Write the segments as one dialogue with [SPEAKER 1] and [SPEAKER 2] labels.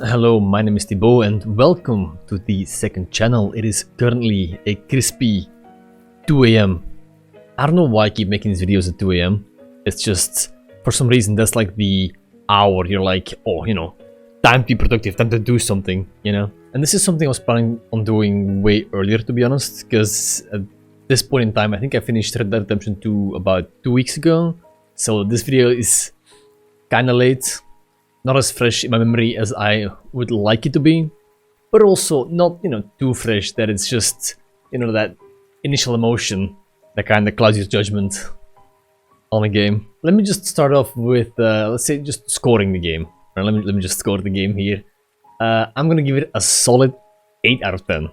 [SPEAKER 1] Hello, my name is Thibaut and welcome to the second channel. It is currently a crispy 2 AM. I don't know why I keep making these videos at 2 AM. It's just, for some reason, that's like the hour you're like, oh, time to be productive, time to do something, And this is something I was planning on doing way earlier, to be honest, because at this point in time, I think I finished Red Dead Redemption 2 about 2 weeks ago. So this video is kinda late. Not as fresh in my memory as I would like it to be, but also not, too fresh that it's just, that initial emotion that kind of clouds your judgment on a game. Let me just start off with, let's say, just scoring the game. Right, let me just score the game here. I'm gonna give it a solid 8 out of 10.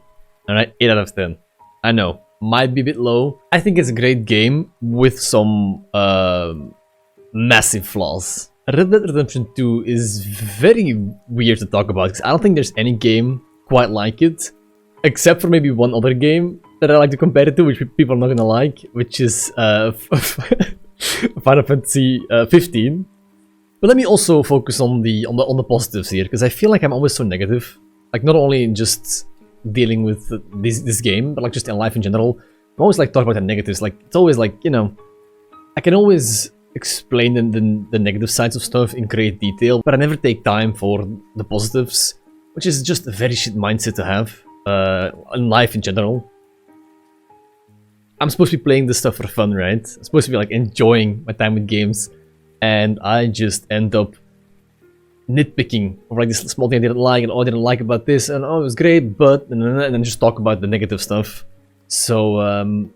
[SPEAKER 1] Alright, 8 out of 10. I know, might be a bit low. I think it's a great game with some massive flaws. Red Dead Redemption 2 is very weird to talk about because I don't think there's any game quite like it, except for maybe one other game that I like to compare it to, which people are not gonna like, which is Final Fantasy 15. But let me also focus on the positives here, because I feel like I'm always so negative. Like, not only in just dealing with this game, but like just in life in general. I'm always like talking about the negatives. Like, it's always like, I can always explain the negative sides of stuff in great detail, but I never take time for the positives, which is just a very shit mindset to have in life in general. I'm supposed to be playing this stuff for fun, right? I'm supposed to be like enjoying my time with games, and I just end up nitpicking over like this small thing I didn't like, and oh, I didn't like about this, and oh, it was great, but and then just talk about the negative stuff. So I'm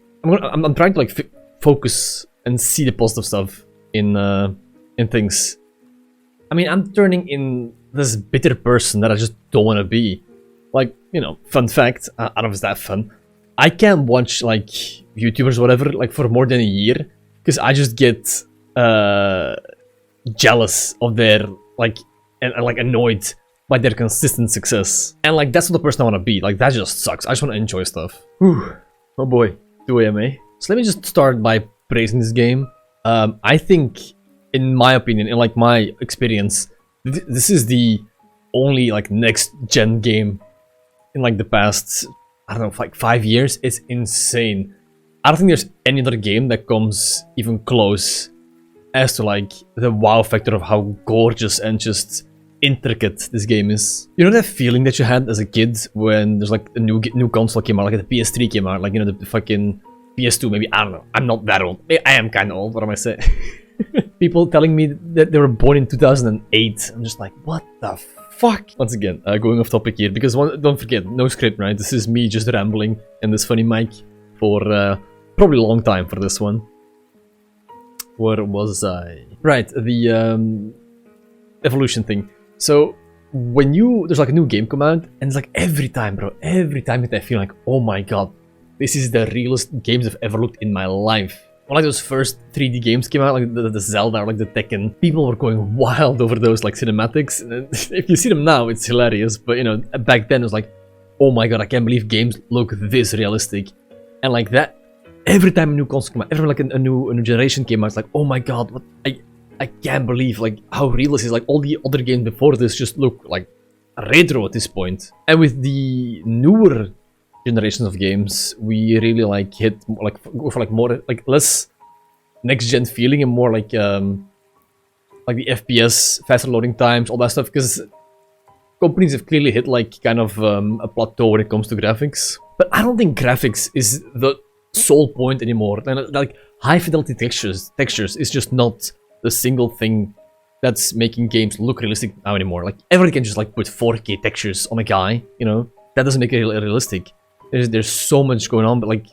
[SPEAKER 1] trying to like focus and see the positive stuff in things. I mean, I'm turning in this bitter person that I just don't want to be. Like, fun fact, I don't know if it's that fun. I can't watch like YouTubers or whatever like for more than a year because I just get jealous of their and like annoyed by their consistent success. And like that's not the person I want to be. Like that just sucks. I just want to enjoy stuff. Whew. Oh boy, 2 AM, eh? So let me just start by praising this game. I think, in my opinion, in like my experience, this is the only like next gen game in like the past, I don't know, like 5 years. It's insane. I don't think there's any other game that comes even close as to like the wow factor of how gorgeous and just intricate this game is. You know that feeling that you had as a kid when there's like a new console came out, like the PS3 came out, like the fucking PS2, maybe, I don't know. I'm not that old. I am kind of old, what am I saying? People telling me that they were born in 2008. I'm just like, what the fuck? Once again, going off topic here, because don't forget, no script, right? This is me just rambling in this funny mic for probably a long time for this one. Where was I? Right, the evolution thing. So, when there's like a new game come out, and it's like every time, bro, every time that I feel like, oh my god, this is the realest games I've ever looked in my life. When like those first 3D games came out, like the Zelda or like the Tekken, people were going wild over those like cinematics. And if you see them now, it's hilarious. But back then it was like, oh my god, I can't believe games look this realistic. And like that, every time a new console came out, every like a new generation came out, it's like, oh my god, what I can't believe like how real this is. Like all the other games before this just look like retro at this point. And with the newer generations of games, we really like go for like more like less next gen feeling and more like the FPS, faster loading times, all that stuff, because companies have clearly hit like kind of a plateau when it comes to graphics. But I don't think graphics is the sole point anymore. And like high fidelity textures is just not the single thing that's making games look realistic now anymore. Like everyone can just like put 4K textures on a guy, that doesn't make it realistic. There's so much going on, but like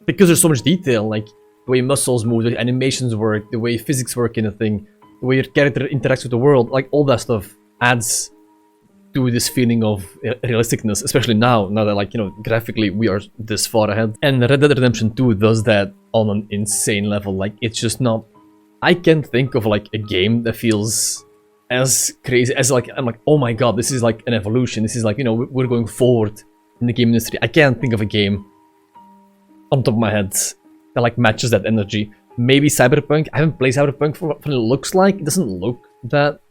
[SPEAKER 1] because there's so much detail, like the way muscles move, the way animations work, the way physics work in a thing, the way your character interacts with the world, like all that stuff adds to this feeling of realisticness, especially now that like graphically we are this far ahead. And Red Dead Redemption 2 does that on an insane level. Like it's just not, I can't think of like a game that feels as crazy as like, I'm like, oh my god, this is like an evolution, this is like, we're going forward in the game industry. I can't think of a game on top of my head that like matches that energy. Maybe Cyberpunk. I haven't played Cyberpunk for what it looks like. It doesn't look that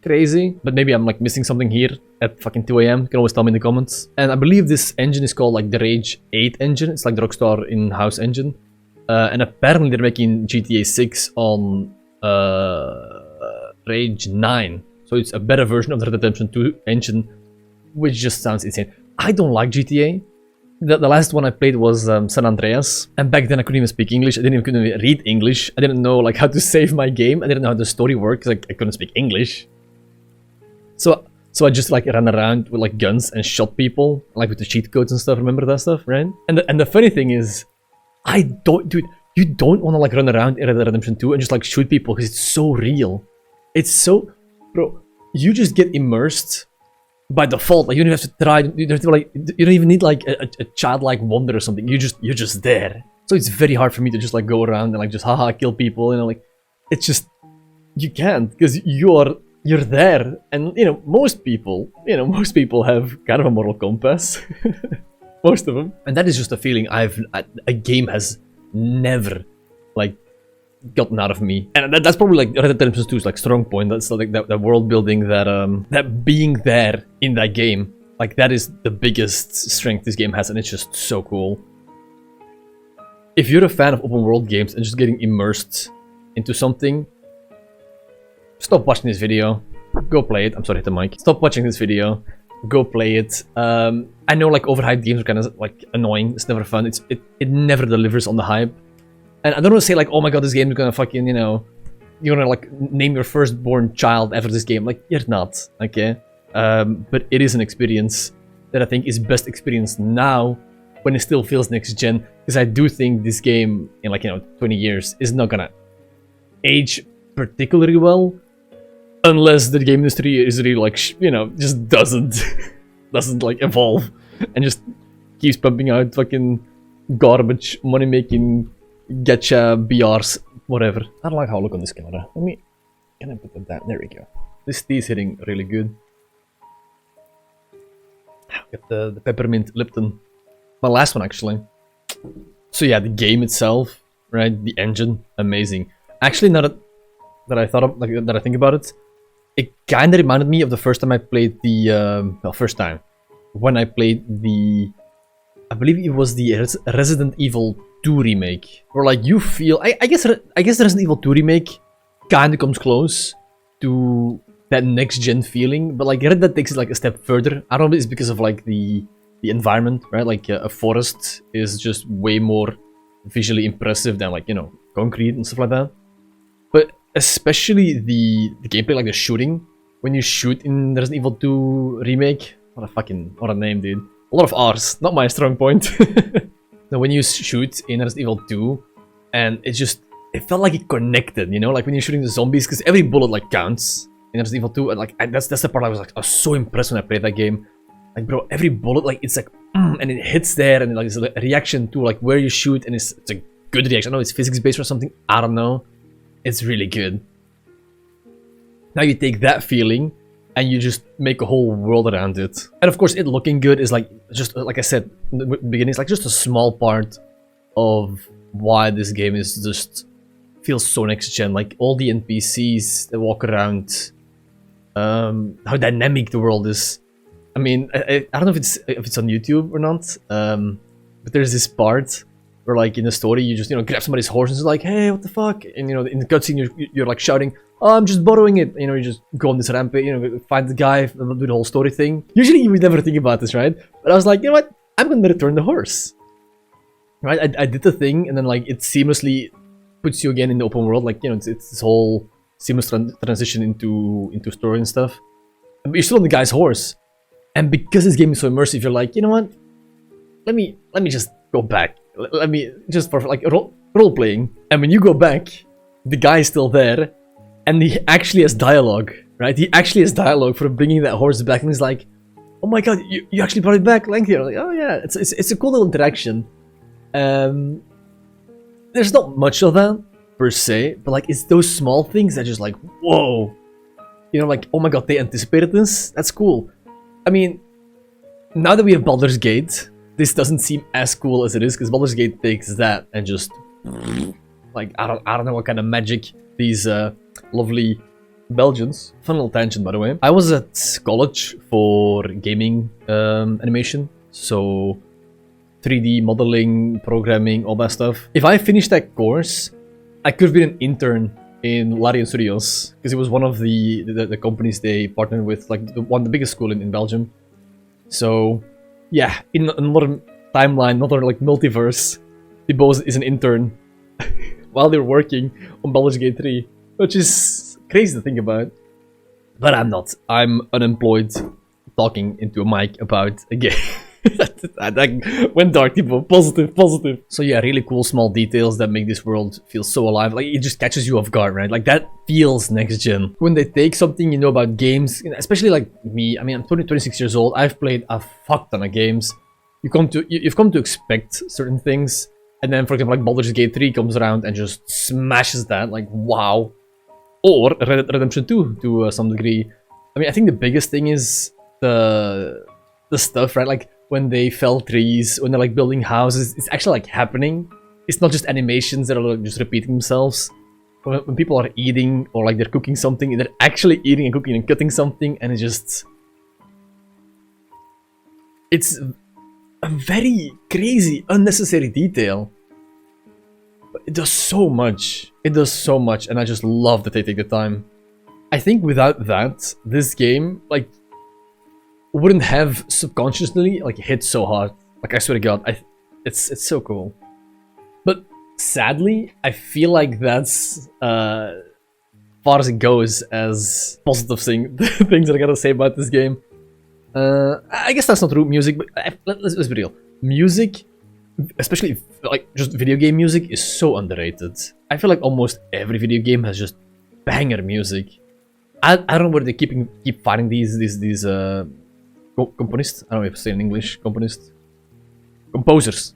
[SPEAKER 1] crazy, but maybe I'm like missing something here at fucking 2 a.m. You can always tell me in the comments. And I believe this engine is called like the Rage 8 engine. It's like the Rockstar in-house engine. And apparently they're making GTA 6 on Rage 9. So it's a better version of the Red Dead Redemption 2 engine, which just sounds insane. I don't like GTA. The last one I played was San Andreas, and back then I couldn't even speak English. I couldn't even read English. I didn't know like how to save my game. I didn't know how the story worked because I couldn't speak English. So I just like ran around with like guns and shot people, like with the cheat codes and stuff. Remember that stuff, right? And the funny thing is, dude, you don't want to like run around in Red Dead Redemption 2 and just like shoot people because it's so real. It's so, bro. You just get immersed by default. Like you don't have to try. You don't have to, like, you don't even need like a childlike wonder or something. You're just there. So it's very hard for me to just like go around and like just haha kill people. You know, like it's just you can't because you're there. And you know most people have kind of a moral compass. Most of them. And that is just a feeling a game has never like gotten out of me. And that's probably like Red Dead Redemption 2's like strong point. That's like that world building, that being there in that game. Like that is the biggest strength this game has, and it's just so cool. If you're a fan of open world games and just getting immersed into something, stop watching this video. Go play it. I'm sorry, hit the mic. Stop watching this video. Go play it. I know like overhyped games are kind of like annoying. It's never fun. It never delivers on the hype. And I don't want to say like, oh my god, this game is gonna fucking, you know, you're gonna like name your firstborn child after this game. Like, you're not, okay? But it is an experience that I think is best experienced now when it still feels next gen. Because I do think this game in like, you know, 20 years is not gonna age particularly well. Unless the game industry is really like, you know, just doesn't like evolve and just keeps pumping out fucking garbage, money making, gacha, BRs, whatever. I don't like how I look on this camera. Can I put that down? There we go. This tea is hitting really good. Get the peppermint Lipton. My last one actually. So yeah, the game itself, right? The engine, amazing. Actually, now that I thought of, like, that I think about it, it kind of reminded me of the first time I played the first time when I played the, I believe it was the Resident Evil 2 remake, where like you feel, I guess the Resident Evil 2 remake kind of comes close to that next gen feeling, but like Red Dead takes it like a step further. I don't know if it's because of like the environment, right? Like a forest is just way more visually impressive than like, you know, concrete and stuff like that. But especially the gameplay, like the shooting, when you shoot in Resident Evil 2 remake, what a name, dude. A lot of R's, not my strong point. Now when you shoot in Resident Evil 2, and it felt like it connected, you know, like when you're shooting the zombies, because every bullet like counts in Resident Evil 2, and like that's the part I was so impressed when I played that game. Like, bro, every bullet, like it's like, and it hits there, and like it's a reaction to like where you shoot, and it's a good reaction. I know it's physics based or something, I don't know. It's really good. Now you take that feeling and you just make a whole world around it. And of course, it looking good is like, just like I said in the beginning, it's like just a small part of why this game is just feels so next gen. Like all the NPCs that walk around, how dynamic the world is. I mean, I don't know if it's on YouTube or not, but there's this part where like in the story you just, you know, grab somebody's horse and it's like, hey, what the fuck? And you know, in the cutscene you're like shouting, oh, I'm just borrowing it. You know, you just go on this rampage, you know, find the guy, do the whole story thing. Usually you would never think about this, right? But I was like, you know what? I'm gonna return the horse. Right? I did the thing, and then like it seamlessly puts you again in the open world. Like, you know, it's this whole seamless transition into story and stuff. But you're still on the guy's horse. And because this game is so immersive, you're like, you know what? Let me just go back. Let me just for like role playing. And when you go back, the guy is still there, and he actually has dialogue, right? He actually has dialogue for bringing that horse back, and he's like, "Oh my god, you actually brought it back!" Like, you're like, "Oh yeah, it's a cool little interaction." There's not much of that per se, but like it's those small things that just like, whoa, you know, like, oh my god, they anticipated this. That's cool. I mean, now that we have Baldur's Gate, this doesn't seem as cool as it is, because Baldur's Gate takes that and just like I don't know what kind of magic these lovely Belgians. Fun little tangent, by the way. I was at college for gaming animation, so 3D modeling, programming, all that stuff. If I finished that course, I could have been an intern in Larian Studios, because it was one of the companies they partnered with, like the biggest school in Belgium. So yeah, in another timeline, another like multiverse, Thibaut is an intern while they're working on Baldur's Gate 3, which is crazy to think about. But I'm not. I'm unemployed, talking into a mic about a game. That went dark, people. Positive. So yeah, really cool small details that make this world feel so alive. Like, it just catches you off guard, right? Like, that feels next gen. When they take something you know about games, especially like me, I mean, I'm 26 years old. I've played a fuck ton of games. You've come to expect certain things. And then, for example, like Baldur's Gate 3 comes around and just smashes that. Like, wow. Or Red Dead Redemption 2 to some degree. I mean, I think the biggest thing is the stuff, right? Like, when they fell trees, when they're like building houses, it's actually like happening. It's not just animations that are like, just repeating themselves. When people are eating or like they're cooking something, they're actually eating and cooking and cutting something, and it's a very crazy, unnecessary detail. But it does so much. It does so much, and I just love that they take the time. I think without that, this game, like, wouldn't have subconsciously like hit so hard. Like, I swear to God, it's so cool. But sadly, I feel like that's far as it goes as positive things that I gotta say about this game. I guess that's not true. Music, but let's be real. Music, especially like just video game music, is so underrated. I feel like almost every video game has just banger music. I don't know where they keep finding these componists. I don't know if I say in English. Componists. Composers.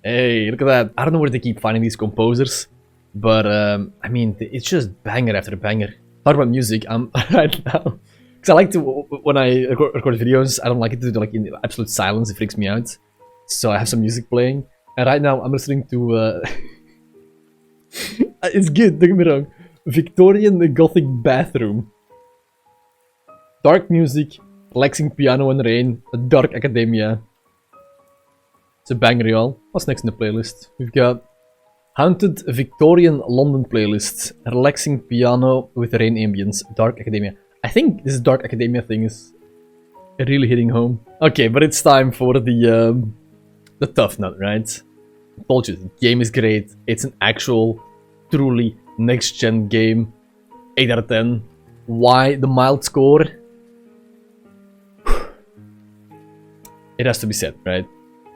[SPEAKER 1] Hey, look at that. I don't know where they keep finding these composers. But, I mean, it's just banger after banger. Talk about music, I'm right now. Because I like to, when I record videos, I don't like it to do like in absolute silence. It freaks me out. So I have some music playing. And right now I'm listening to, it's good, don't get me wrong. Victorian Gothic Bathroom. Dark music. Relaxing piano and rain, a dark academia. It's a banger, y'all. What's next in the playlist? We've got Haunted Victorian London playlist, relaxing piano with rain ambience, dark academia. I think this dark academia thing is really hitting home. Okay, but it's time for the tough nut, right? I told you, the game is great. It's an actual, truly next-gen game. 8 out of 10. Why the mild score? It has to be said, right?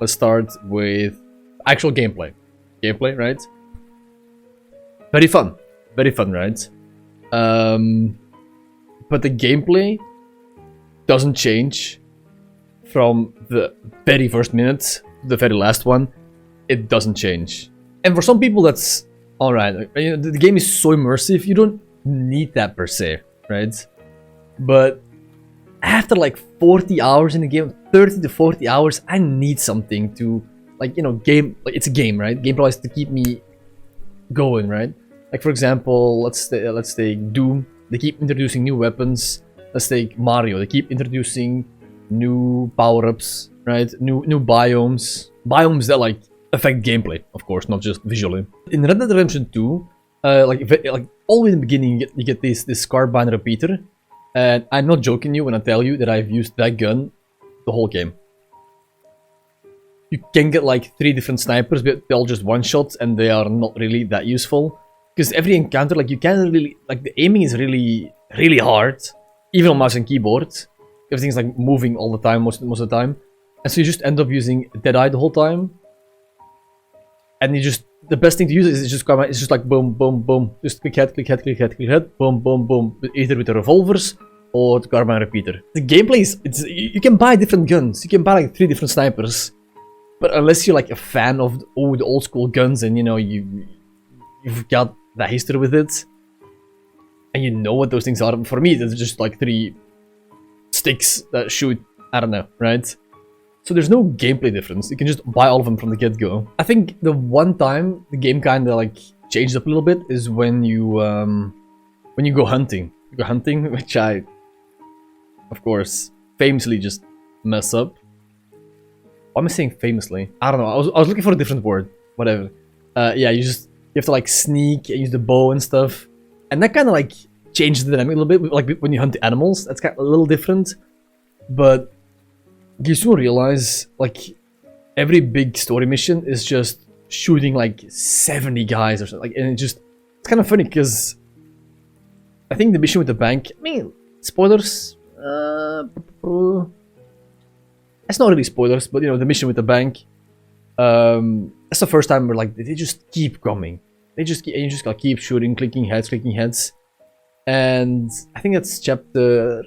[SPEAKER 1] Let's start with actual gameplay. Gameplay, right? Very fun, right? But the gameplay doesn't change from the very first minute to the very last one. It doesn't change. And for some people, that's alright. You know, the game is so immersive, you don't need that per se, right? But after like 40 hours in the game, 30 to 40 hours, I need something to, like, you know, like, it's a game, right? Gameplay is to keep me going, right? Like, for example, let's take Doom. They keep introducing new weapons. Let's take Mario. They keep introducing new power-ups, right? New biomes. Biomes that, like, affect gameplay, of course, not just visually. In Red Dead Redemption 2, like all in the beginning, you get this carbine repeater. And I'm not joking you when I tell you that I've used that gun the whole game. You can get like 3 different snipers, but they're all just one-shots and they are not really that useful. Because every encounter, like, you can't really, like, the aiming is really, really hard. Even on mouse and keyboard. Everything's like moving all the time, most of the time. And so you just end up using Deadeye the whole time. And you just, the best thing to use is just like boom, boom, boom. Just click head, boom, boom, boom. Either with the revolvers or the carbine repeater. The gameplay is, you can buy different guns. You can buy like 3 different snipers. But unless you're like a fan of the old school guns and you know, you've got that history with it. And you know what those things are. For me, there's just like 3 sticks that shoot, I don't know, right? So there's no gameplay difference. You can just buy all of them from the get-go. I think the one time the game kind of like changed up a little bit is when you go hunting. go hunting, which I, of course, famously just mess up. Why am I saying famously? I don't know. I was looking for a different word. Whatever. Yeah, you have to like sneak and use the bow and stuff, and that kind of like changes the dynamic a little bit. Like when you hunt the animals, that's kind of a little different. But you soon realize like every big story mission is just shooting like 70 guys or something. Like, and it's kind of funny because I think the mission with the bank. I mean, spoilers. It's not really spoilers, but you know, the mission with the bank. That's the first time where like they just keep coming. You just gotta keep shooting, clicking heads, and I think that's chapter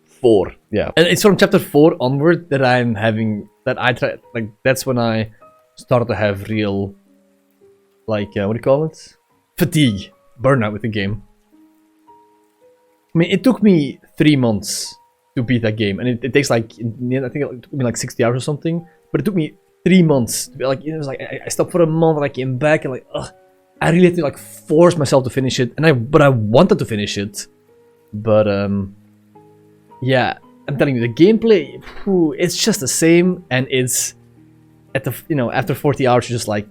[SPEAKER 1] 4. Yeah, and it's from chapter 4 onward that that's when I started to have real, like, what do you call it? Fatigue, burnout with the game. I mean, it took me 3 months to beat that game, and it takes like, in the end, I think it took me like 60 hours or something, but it took me 3 months to be like, it was like, I stopped for a month, and I came back, and like, ugh, I really had to like force myself to finish it, but I wanted to finish it, but yeah, I'm telling you, the gameplay, it's just the same, and it's at the, you know, after 40 hours, you're just like,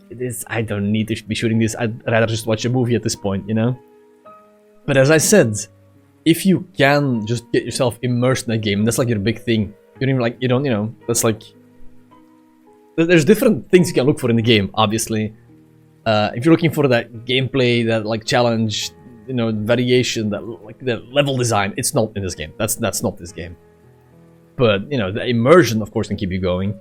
[SPEAKER 1] I don't need to be shooting this. I'd rather just watch a movie at this point, you know. But as I said, if you can just get yourself immersed in a game, that's like your big thing. You don't you know, that's like, there's different things you can look for in the game, obviously. If you're looking for that gameplay, that like challenge, you know, variation, that like the level design, it's not in this game. That's not this game. But you know, the immersion, of course, can keep you going.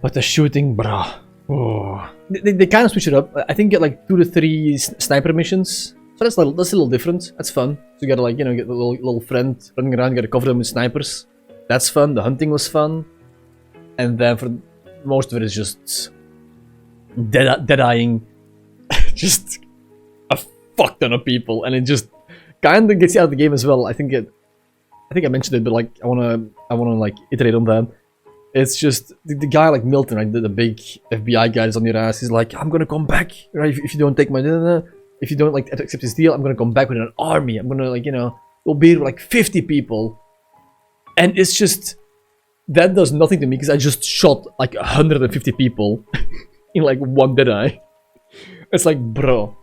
[SPEAKER 1] But the shooting, bruh. Oh. They kind of switch it up. I think you get like 2 to 3 sniper missions. So that's a little different. That's fun. So you gotta like, you know, get the little friend running around, you gotta cover them with snipers. That's fun. The hunting was fun. And then for most of it is just dead-eyeing just a fuck ton of people, and it just kind of gets you out of the game as well. I think I mentioned it, but like I wanna like iterate on that. It's just the guy like Milton, right, the big FBI guy is on your ass. He's like, I'm gonna come back, right? If you don't take my if you don't like accept this deal, I'm gonna come back with an army. I'm gonna, like, you know, we'll be like 50 people, and it's just that does nothing to me because I just shot like 150 people in like one dead-eye. It's like, bro,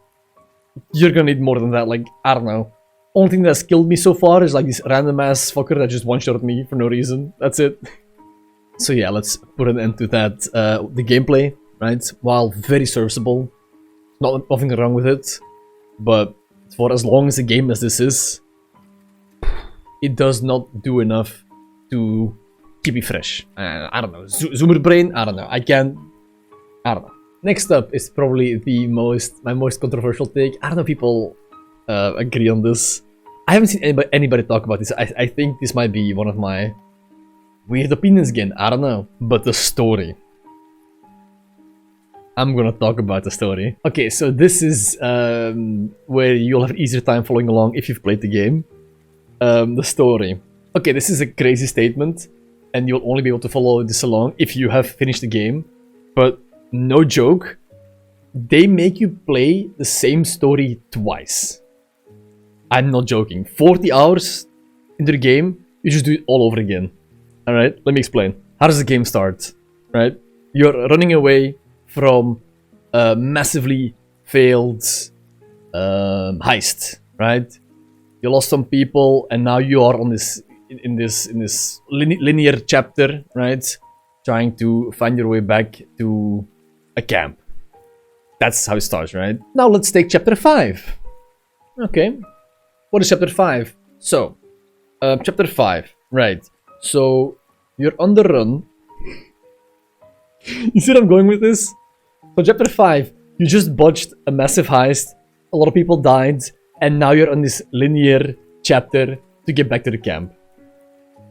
[SPEAKER 1] you're gonna need more than that. Like, I don't know. Only thing that's killed me so far is like this random ass fucker that just one-shot me for no reason. That's it. So yeah, let's put an end to that. The gameplay, right? While very serviceable, nothing wrong with it, but for as long as a game as this is, it does not do enough to keep me fresh. I don't know. Zoomer brain? I don't know. I don't know. Next up is probably my most controversial take. I don't know if people agree on this. I haven't seen anybody talk about this. I think this might be one of my weird opinions again. I don't know. But the story. I'm gonna talk about the story. Okay, so this is where you'll have an easier time following along if you've played the game. The story. Okay, this is a crazy statement, and you'll only be able to follow this along if you have finished the game. But no joke, they make you play the same story twice. I'm not joking. 40 hours into the game, you just do it all over again. Alright, let me explain. How does the game start? Right? You're running away from a massively failed heist, right? You lost some people, and now you are on this linear chapter, right? Trying to find your way back to a camp. That's how it starts, right? Now let's take chapter 5. Okay, what is chapter 5? So, chapter 5, right? So you're on the run. You see where I'm going with this? So chapter 5, you just botched a massive heist, a lot of people died, and now you're on this linear chapter to get back to the camp.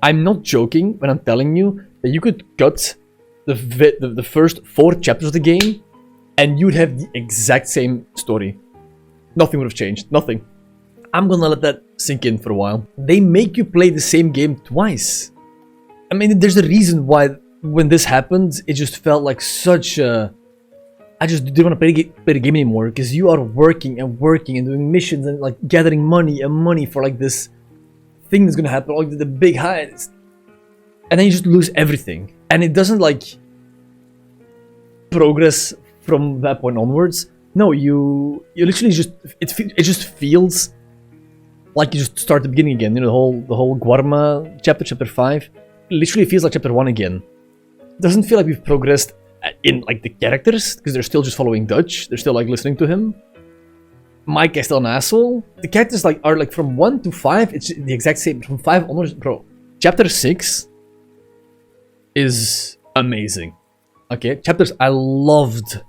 [SPEAKER 1] I'm not joking when I'm telling you that you could cut the first 4 chapters of the game, and you'd have the exact same story. Nothing would have changed. Nothing. I'm gonna let that sink in for a while. They make you play the same game twice. I mean, there's a reason why when this happened, it just felt like such a I just didn't want to play the game anymore, because you are working and working and doing missions and like gathering money for like this thing that's gonna happen, like the big heights, and then you just lose everything, and it doesn't like progress from that point onwards. No, you literally just it just feels like you just start the beginning again. You know, the whole Guarma chapter 5 literally feels like chapter 1 again. It doesn't feel like we've progressed in like the characters, because they're still just following Dutch. They're still like listening to him. Mike is still an asshole. The characters like are like from 1 to 5, it's the exact same. From 5 onwards, bro. Chapter 6 is amazing. Okay, I loved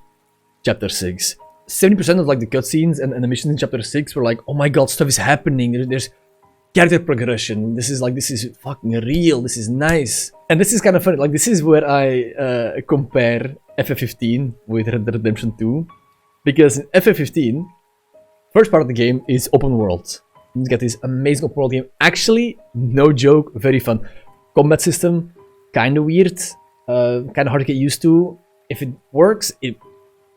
[SPEAKER 1] chapter 6. 70% of like the cutscenes and the missions in chapter 6 were like, oh my god, stuff is happening. There's character progression. This is fucking real. This is nice. And this is kind of funny. Like, this is where I compare FF15 with Red Dead Redemption 2. Because in FF15, first part of the game is open world. You get this amazing open world game. Actually, no joke, very fun. Combat system, kind of weird. Kind of hard to get used to. If it works, it's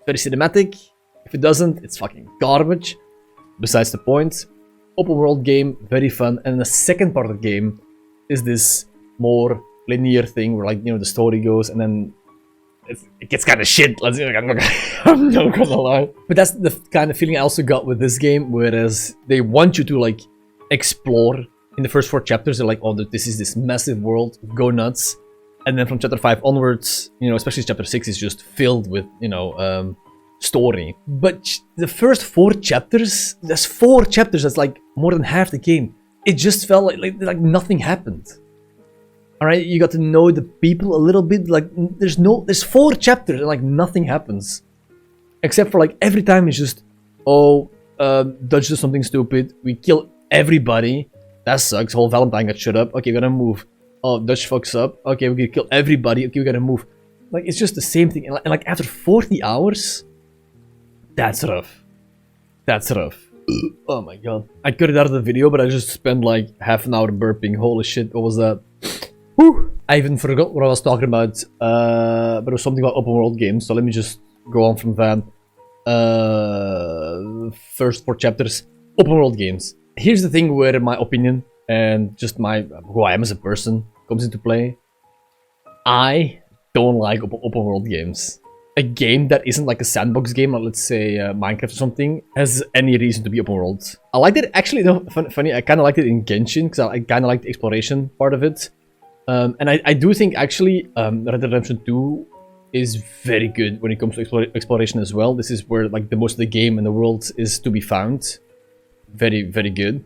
[SPEAKER 1] very cinematic. If it doesn't, it's fucking garbage. Besides the point. Open world game, very fun. And the second part of the game is this more linear thing where, like, you know, the story goes and then it gets kind of shit. I'm not gonna lie. But that's the kind of feeling I also got with this game, whereas they want you to like explore. In the first 4 chapters, they're like, oh, this is this massive world, go nuts. And then from chapter 5 onwards, you know, especially chapter 6 is just filled with, you know, story. But the first 4 chapters, there's 4 chapters, that's like more than half the game. It just felt like nothing happened. Alright, you got to know the people a little bit, like there's 4 chapters and like nothing happens. Except for like every time it's just, oh, Dutch does something stupid, we kill everybody, that sucks, whole Valentine got shut up, okay, we gotta move. Oh, Dutch fucks up, okay, we're gonna kill everybody, okay, we gotta move. Like, it's just the same thing, and like after 40 hours, that's rough. That's rough. Oh my god. I cut it out of the video, but I just spent like half an hour burping. Holy shit, what was that? Whew. I even forgot what I was talking about, but it was something about open world games, so let me just go on from that. First 4 chapters, open world games. Here's the thing where my opinion and just who I am as a person comes into play. I don't like open world games. A game that isn't like a sandbox game, like let's say Minecraft or something, has any reason to be open world. I liked it, actually, no, funny, I kind of liked it in Genshin, because I kind of liked the exploration part of it. And I do think, actually, Red Dead Redemption 2 is very good when it comes to exploration as well. This is where like the most of the game and the world is to be found. Very, very good.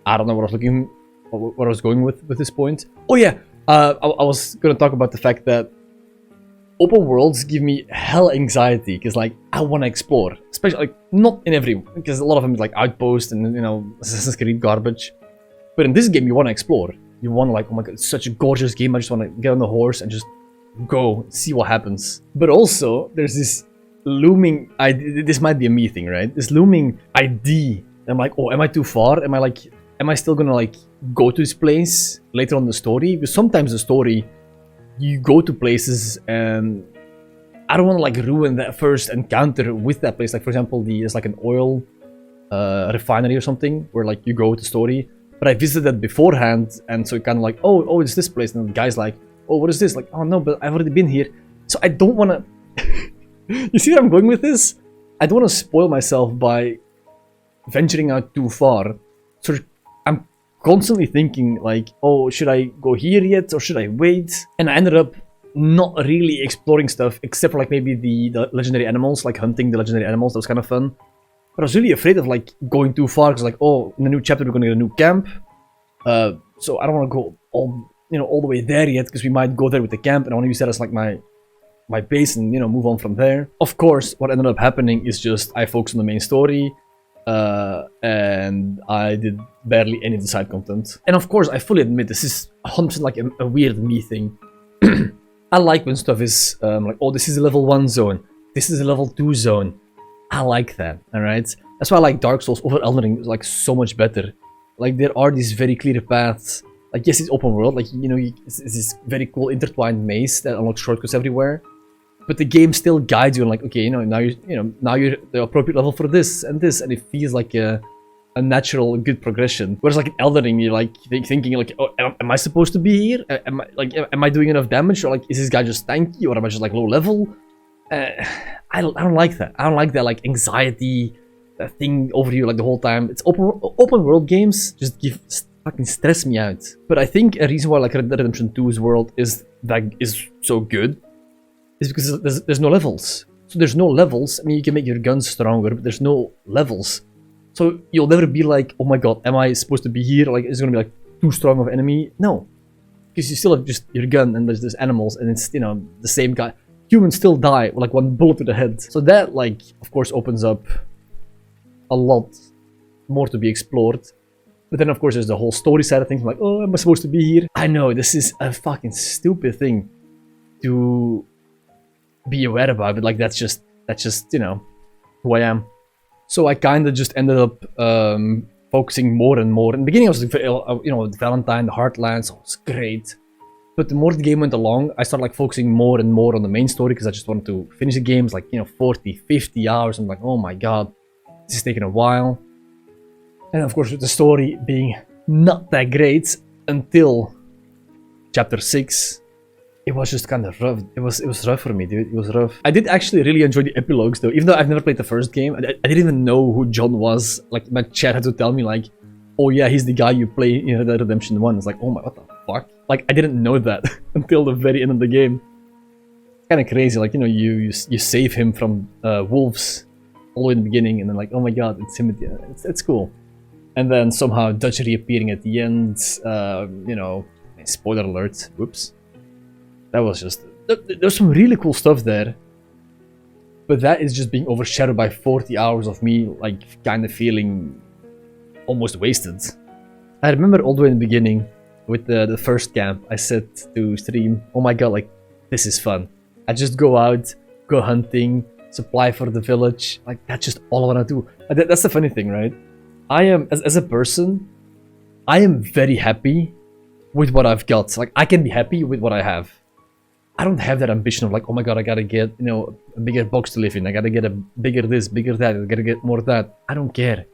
[SPEAKER 1] I don't know what I was going with this point. Oh yeah, I was gonna talk about the fact that open worlds give me hell anxiety, because like I want to explore, especially like not in every, because a lot of them is like Outpost and, you know, Assassin's Creed garbage. But in this game, you want to explore. You want to like, oh my god, it's such a gorgeous game. I just want to get on the horse and just go see what happens. But also, there's this looming idea. This might be a me thing, right? This looming idea. I'm like, oh, am I too far? Am I still gonna like go to this place later on in the story? Because sometimes the story, you go to places and I don't want to like ruin that first encounter with that place. Like, for example, there's like an oil refinery or something where like you go to story, but I visited that beforehand, and so it kind of like, oh, it's this place, and the guy's like, oh, what is this? Like, oh no, but I've already been here, so I don't want to. You see where I'm going with this? I don't want to spoil myself by venturing out too far. So I'm constantly thinking like, oh, should I go here yet, or should I wait? And I ended up not really exploring stuff, except for like maybe the legendary animals, like hunting the legendary animals. That was kind of fun. But I was really afraid of like going too far, because like, oh, in the new chapter we're gonna get a new camp. So I don't want to go all the way there yet, because we might go there with the camp, and I want to use that as like my base, and, you know, move on from there. Of course, what ended up happening is just I focused on the main story, and I did barely any of the side content. And of course, I fully admit this is 100% like a weird me thing. I like when stuff is like, oh, this is a level 1 zone, this is a level 2 zone. I like that, alright? That's why I like Dark Souls over Elden Ring, like, so much better. Like, there are these very clear paths. Like, yes, it's open world, like, you know, it's this very cool intertwined maze that unlocks shortcuts everywhere. but the game still guides you and like, okay, you know, now you're the appropriate level for this, and it feels like a natural, good progression. Whereas like in Elden Ring, you're like thinking like, oh, am I supposed to be here? Am I doing enough damage, or like, is this guy just tanky, or am I just like low level? I don't like that. I don't like that like anxiety, that thing over you like the whole time. It's open world games just fucking stress me out. But I think a reason why like Red Dead Redemption 2's world is so good is because there's no levels. So there's no levels. I mean, you can make your guns stronger, but there's no levels. So you'll never be like, oh my god, am I supposed to be here? Like, is it gonna be like too strong of an enemy? No, because you still have just your gun, and there's animals, and it's, you know, the same guy. Humans still die with like one bullet to the head. So that, like, of course, opens up a lot more to be explored. But then, of course, there's the whole story side of things. I'm like, oh, am I supposed to be here? I know, this is a fucking stupid thing to be aware about, but like, that's just, you know, who I am. So I kind of just ended up focusing more and more. In the beginning, I was, you know, Valentine, the Heartlands, oh, it's great. But the more the game went along, I started like focusing more and more on the main story because I just wanted to finish the games, like, you know, 40, 50 hours. I'm like, oh my god, this is taking a while. And of course, with the story being not that great until chapter 6, it was just kind of rough. It was rough for me, dude. It was rough. I did actually really enjoy the epilogues, though. Even though I've never played the first game, I didn't even know who John was. Like, my chat had to tell me, like, oh yeah, he's the guy you play in Red Dead Redemption 1. It's like, oh my, what the fuck? Like, I didn't know that until the very end of the game. Kind of crazy, like, you know, you save him from wolves all the way in the beginning, and then like, oh my god, it's him. It's cool. And then somehow Dutch reappearing at the end, you know, spoiler alert, whoops. That was just, there's some really cool stuff there. But that is just being overshadowed by 40 hours of me, like, kind of feeling almost wasted. I remember all the way in the beginning, with the first camp, I said to stream, oh my god, like, this is fun. I just go out, go hunting, supply for the village, like, that's just all I want to do. That's the funny thing, right? I am, as a person, I am very happy with what I've got. Like, I can be happy with what I have. I don't have that ambition of like, oh my god, I gotta get, you know, a bigger box to live in, I gotta get a bigger this, bigger that, I gotta get more of that. I don't care.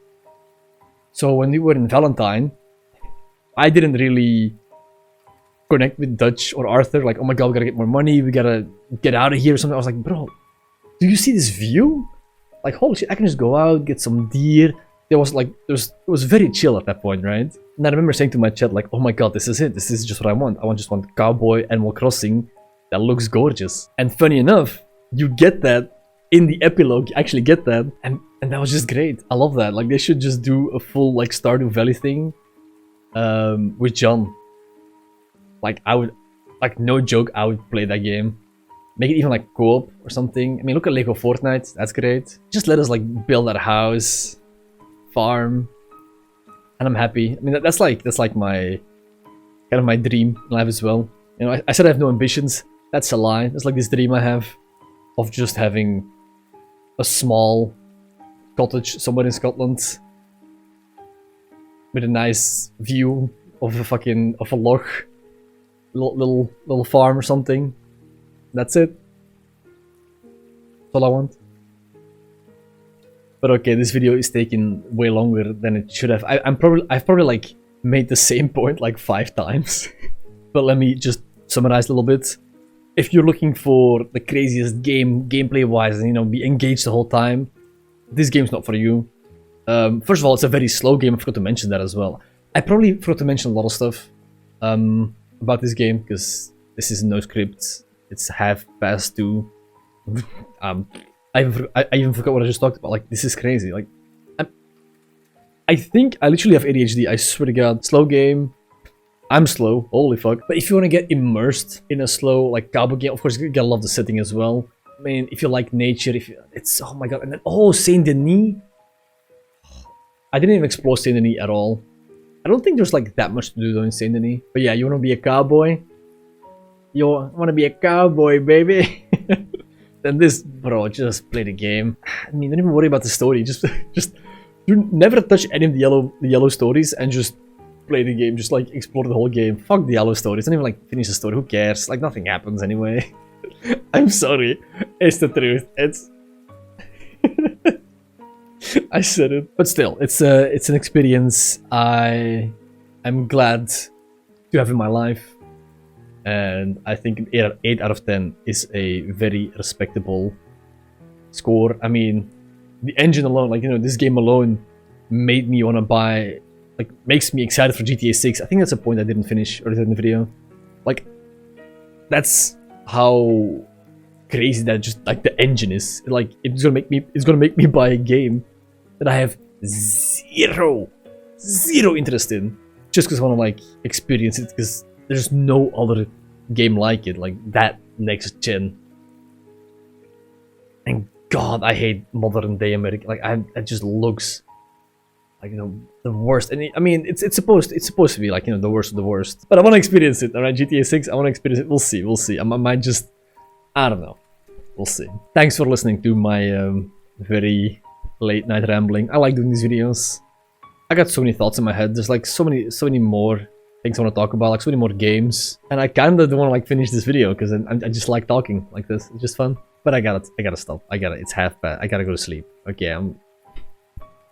[SPEAKER 1] So when we were in Valentine, I didn't really connect with Dutch or Arthur, like, oh my god, we gotta get more money, we gotta get out of here or something. I was like, bro, do you see this view? Like, holy shit, I can just go out, get some deer. There was like, it was very chill at that point, right? And I remember saying to my chat, like, oh my god, this is it, this is just what I want. I just want cowboy Animal Crossing that looks gorgeous. And funny enough, you get that in the epilogue, you actually get that, and that was just great. I love that. Like, they should just do a full like Stardew Valley thing with John. Like, I would, like, no joke, I would play that game. Make it even like co-op or something. I mean, look at Lego Fortnite, that's great. Just let us like build our house, farm, and I'm happy. I mean, that's like my kind of my dream in life as well. You know, I said I have no ambitions. That's a lie. It's like this dream I have of just having a small cottage somewhere in Scotland with a nice view of a loch, little farm or something. That's it. That's all I want. But okay, this video is taking way longer than it should have. I've probably like made the same point like 5 times. But let me just summarize a little bit. If you're looking for the craziest gameplay wise, and, you know, be engaged the whole time, this game's not for you. First of all, it's a very slow game. I forgot to mention that as well. I probably forgot to mention a lot of stuff about this game, because this is no script. It's half past 2. I even forgot what I just talked about. Like, this is crazy. Like, I think I literally have ADHD. I swear to God. Slow game. I'm slow, holy fuck. But if you want to get immersed in a slow, like, cowboy game, of course, you gotta love the setting as well. I mean, if you like nature, it's, oh my god. And then, oh, Saint Denis. I didn't even explore Saint Denis at all. I don't think there's, like, that much to do though in Saint Denis. But yeah, you want to be a cowboy? You want to be a cowboy, baby? Then this, bro, just play the game. I mean, don't even worry about the story. Just you never touch any of the yellow stories and just play the game. Just like explore the whole game. Fuck the yellow stories. Don't even like finish the story. Who cares? Like, nothing happens anyway. I'm sorry. It's the truth. It's... I said it. But still, it's an experience I'm glad to have in my life. And I think an 8 out of 10 is a very respectable score. I mean, the engine alone, like, you know, this game alone made me want to buy, like, makes me excited for GTA 6. I think that's a point I didn't finish earlier in the video. Like, that's how crazy that just, like, the engine is. Like, it's gonna make me buy a game that I have zero interest in. Just because I want to, like, experience it, because there's no other game like it, like that next gen. And God, I hate modern day America. Like, it just looks like, you know, the worst. And I mean, it's supposed to be like, you know, the worst of the worst. But I want to experience it. All right, GTA 6. I want to experience it. We'll see. I might just, I don't know. We'll see. Thanks for listening to my very late night rambling. I like doing these videos. I got so many thoughts in my head. There's like so many more things I want to talk about, like so many more games. And I kinda don't want to like finish this video because I just like talking like this. It's just fun. But I gotta stop. It's half bad. I gotta go to sleep. Okay,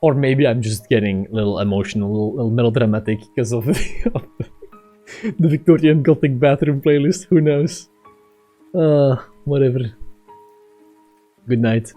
[SPEAKER 1] or maybe I'm just getting a little emotional, a little melodramatic because of the Victorian Gothic bathroom playlist. Who knows? Whatever. Good night.